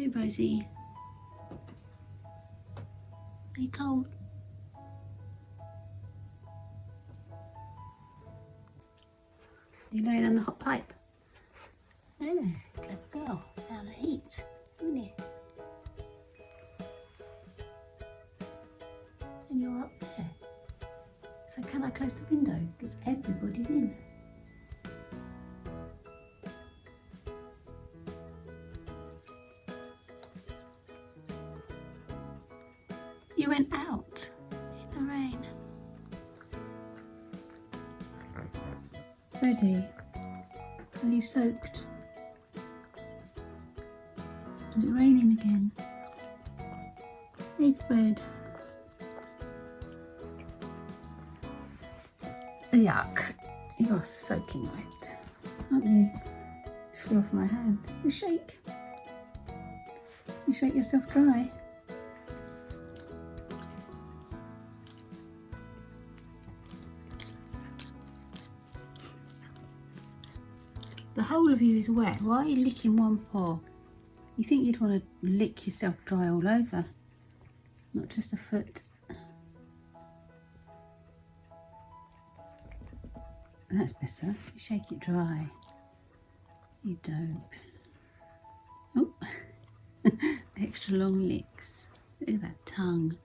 Hey Rosie. Are you cold? You're laying on the hot pipe? Yeah, clever girl. Out of the heat, isn't you? And you're up there. So can I close the window? Because everybody's in. You went out in the rain. Freddie, are you soaked? Is it raining again? Hey Fred. Yuck. You're soaking wet, aren't you? You flew off my hand. You shake. You shake yourself dry. The whole of you is wet. Why are you licking one paw? You think you'd want to lick yourself dry all over, not just a foot. That's better. You shake it dry. You don't. Oh, extra long licks. Look at that tongue.